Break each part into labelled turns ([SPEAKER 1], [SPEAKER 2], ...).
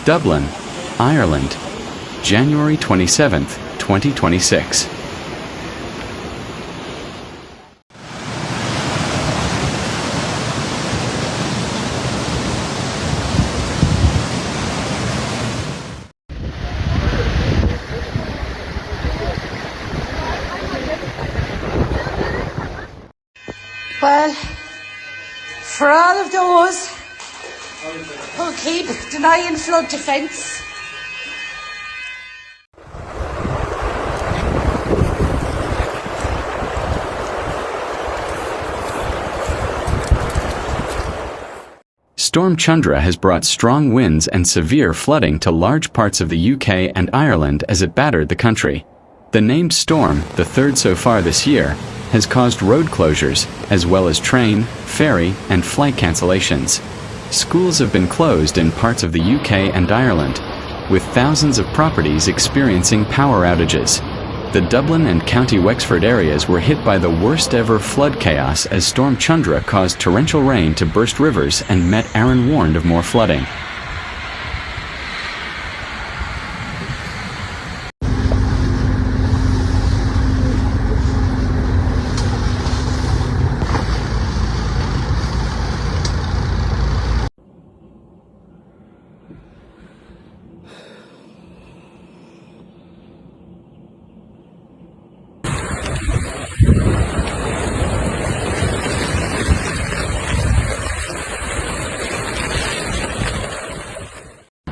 [SPEAKER 1] Dublin, Ireland, January 27, 2026.
[SPEAKER 2] Well, for all of those who keep denying flood defence,
[SPEAKER 1] Storm Chandra has brought strong winds and severe flooding to large parts of the UK and Ireland as it battered the country. The named storm, the third so far this year, has caused road closures, as well as train, ferry, and flight cancellations. Schools have been closed in parts of the UK and Ireland, with thousands of properties experiencing power outages. The Dublin and County Wexford areas were hit by the worst ever flood chaos as Storm Chandra caused torrential rain to burst rivers and Met Eireann warned of more flooding.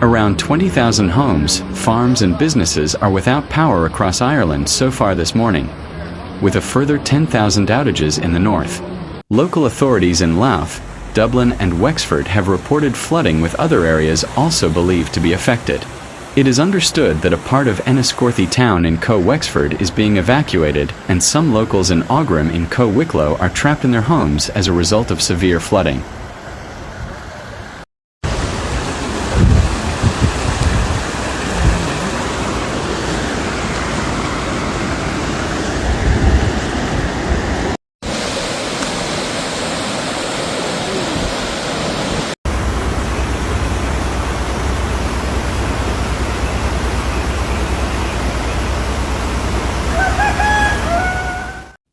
[SPEAKER 1] Around 20,000 homes, farms and businesses are without power across Ireland so far this morning, with a further 10,000 outages in the north. Local authorities in Louth, Dublin and Wexford have reported flooding, with other areas also believed to be affected. It is understood that a part of Enniscorthy town in Co Wexford is being evacuated, and some locals in Aughrim in Co Wicklow are trapped in their homes as a result of severe flooding.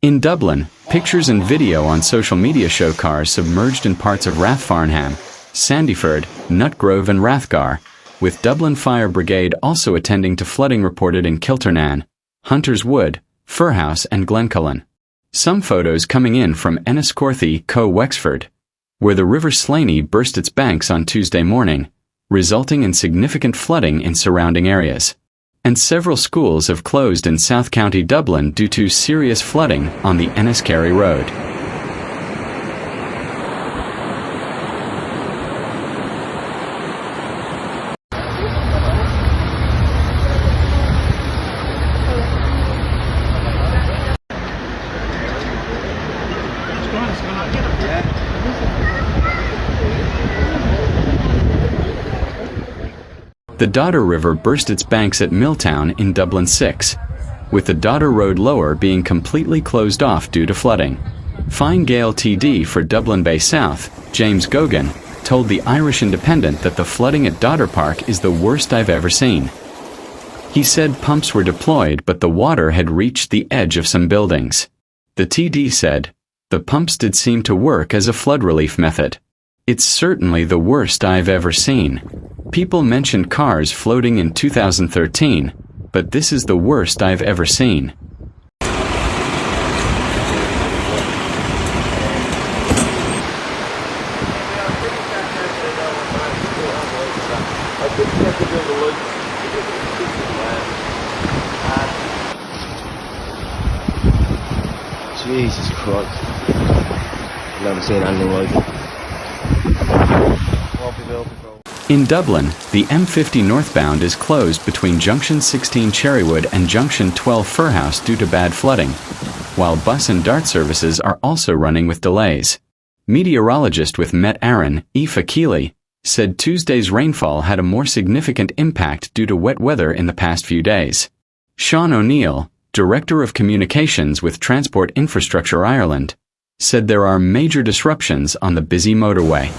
[SPEAKER 1] In Dublin, pictures and video on social media show cars submerged in parts of Rathfarnham, Sandyford, Nutgrove and Rathgar, with Dublin Fire Brigade also attending to flooding reported in Kilternan, Hunters Wood, Firhouse and Glencullen. Some photos coming in from Enniscorthy, Co Wexford, where the River Slaney burst its banks on Tuesday morning, resulting in significant flooding in surrounding areas. And several schools have closed in South County Dublin due to serious flooding on the Enniskerry Road. The Dodder River burst its banks at Milltown in Dublin 6, with the Dodder Road lower being completely closed off due to flooding. Fine Gael TD for Dublin Bay South, James Gogan, told the Irish Independent that the flooding at Dodder Park is the worst I've ever seen. He said pumps were deployed, but the water had reached the edge of some buildings. The TD said, "The pumps did seem to work as a flood relief method. It's certainly the worst I've ever seen. People mentioned cars floating in 2013, but this is the worst I've ever seen."
[SPEAKER 3] Jesus Christ. I've never seen anything like it.
[SPEAKER 1] In Dublin, the M50 northbound is closed between Junction 16 Cherrywood and Junction 12 Firhouse due to bad flooding, while bus and dart services are also running with delays. Meteorologist with Met Eireann, Aoife Keeley, said Tuesday's rainfall had a more significant impact due to wet weather in the past few days. Sean O'Neill, Director of Communications with Transport Infrastructure Ireland, said there are major disruptions on the busy motorway.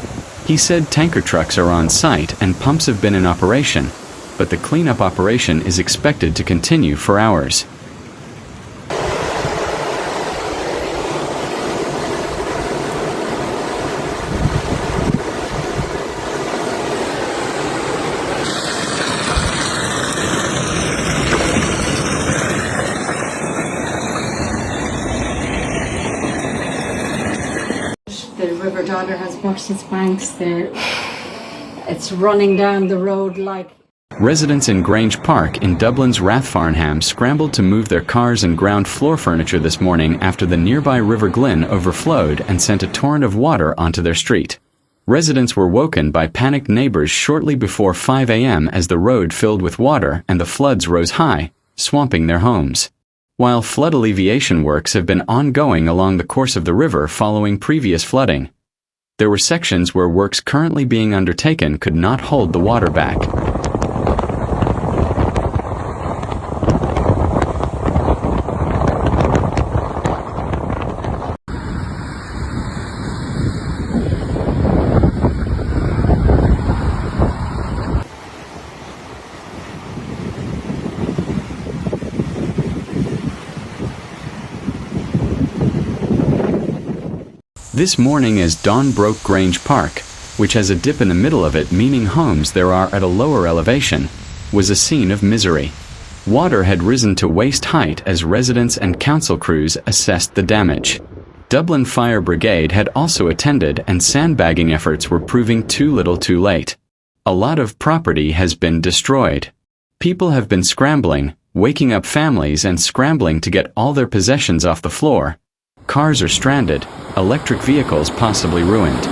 [SPEAKER 1] He said tanker trucks are on site and pumps have been in operation, but the cleanup operation is expected to continue for hours.
[SPEAKER 4] The River Dodder has burst its banks. It's running down the road like...
[SPEAKER 1] Residents in Grange Park in Dublin's Rathfarnham scrambled to move their cars and ground floor furniture this morning after the nearby River Glynn overflowed and sent a torrent of water onto their street. Residents were woken by panicked neighbors shortly before 5 a.m. as the road filled with water and the floods rose high, swamping their homes. While flood alleviation works have been ongoing along the course of the river following previous flooding, there were sections where works currently being undertaken could not hold the water back. This morning as dawn broke Grange Park, which has a dip in the middle of it meaning homes there are at a lower elevation, was a scene of misery. Water had risen to waist height as residents and council crews assessed the damage. Dublin Fire Brigade had also attended and sandbagging efforts were proving too little too late. A lot of property has been destroyed. People have been scrambling, waking up families and scrambling to get all their possessions off the floor. Cars are stranded, electric vehicles possibly ruined.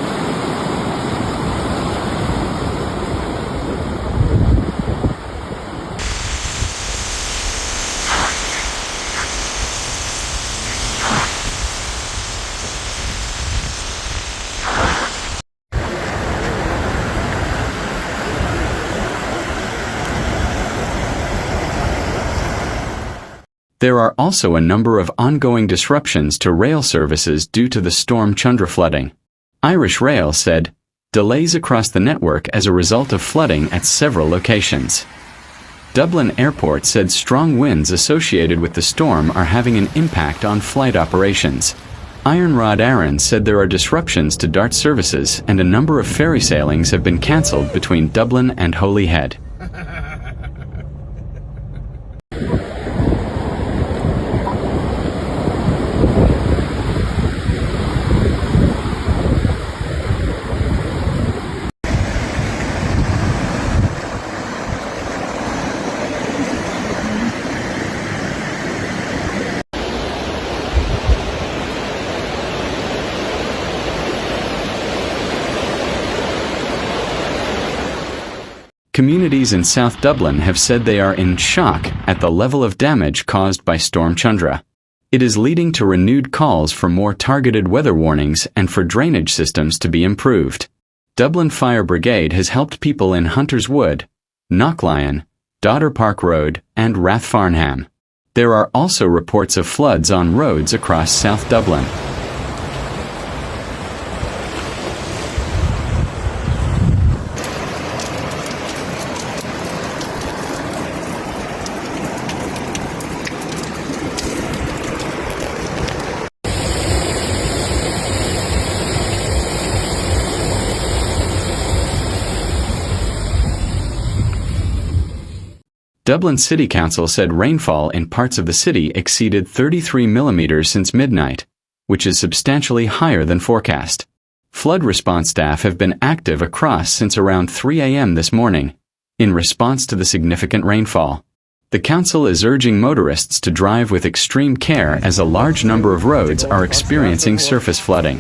[SPEAKER 1] There are also a number of ongoing disruptions to rail services due to the Storm Chandra flooding. Irish Rail said, delays across the network as a result of flooding at several locations. Dublin Airport said strong winds associated with the storm are having an impact on flight operations. Met Eireann said there are disruptions to DART services and a number of ferry sailings have been cancelled between Dublin and Holyhead. Communities in South Dublin have said they are in shock at the level of damage caused by Storm Chandra. It is leading to renewed calls for more targeted weather warnings and for drainage systems to be improved. Dublin Fire Brigade has helped people in Hunters Wood, Knocklyon, Dodder Park Road, and Rathfarnham. There are also reports of floods on roads across South Dublin. Dublin City Council said rainfall in parts of the city exceeded 33 millimeters since midnight, which is substantially higher than forecast. Flood response staff have been active across since around 3 a.m. this morning, in response to the significant rainfall. The council is urging motorists to drive with extreme care as a large number of roads are experiencing surface flooding.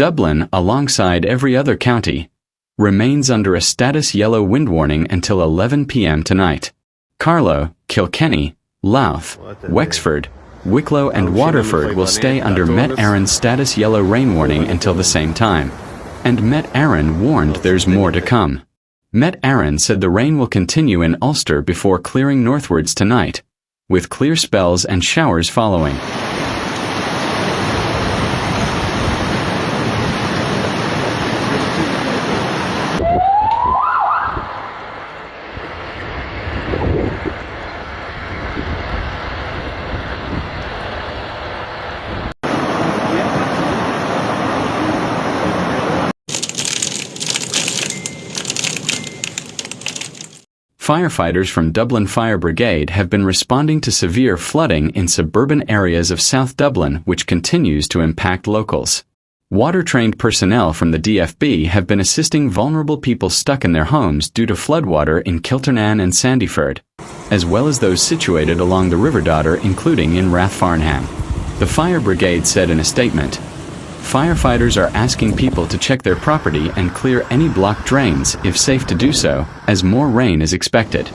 [SPEAKER 1] Dublin, alongside every other county, remains under a status yellow wind warning until 11 p.m. tonight. Carlow, Kilkenny, Louth, Wexford, Wicklow and Waterford will stay under Met Eireann status yellow rain warning until the same time. And Met Eireann warned there's more to come. Met Eireann said the rain will continue in Ulster before clearing northwards tonight, with clear spells and showers following. Firefighters from Dublin Fire Brigade have been responding to severe flooding in suburban areas of South Dublin, which continues to impact locals. Water-trained personnel from the DFB have been assisting vulnerable people stuck in their homes due to floodwater in Kilternan and Sandyford, as well as those situated along the River Dodder, including in Rathfarnham. The Fire Brigade said in a statement, "Firefighters are asking people to check their property and clear any blocked drains, if safe to do so, as more rain is expected."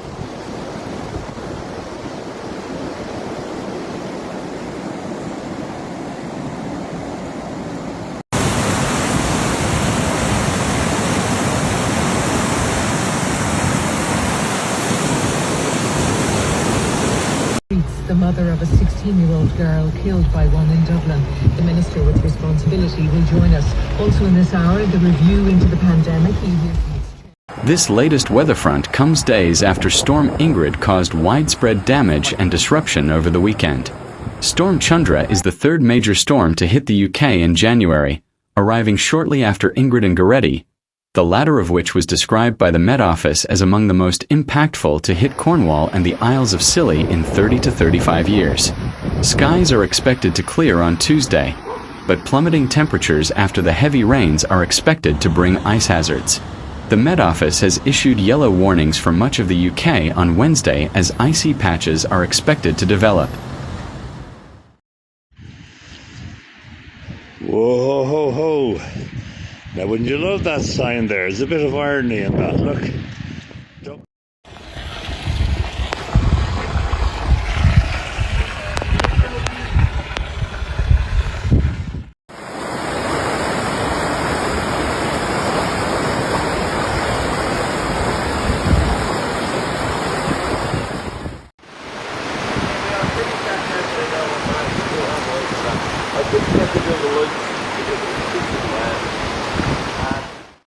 [SPEAKER 5] The mother of a 16-year-old girl killed by one in Dublin. The minister with responsibility will join us. Also in this hour, the review into the pandemic.
[SPEAKER 1] This latest weather front comes days after Storm Ingrid caused widespread damage and disruption over the weekend. Storm Chandra is the third major storm to hit the UK in January, arriving shortly after Ingrid and Goretti, the latter of which was described by the Met Office as among the most impactful to hit Cornwall and the Isles of Scilly in 30 to 35 years. Skies are expected to clear on Tuesday, but plummeting temperatures after the heavy rains are expected to bring ice hazards. The Met Office has issued yellow warnings for much of the UK on Wednesday as icy patches are expected to develop.
[SPEAKER 6] Whoa, ho, ho. Now, wouldn't you love that sign there? There's a bit of irony in that. Look. I couldn't get to the lights.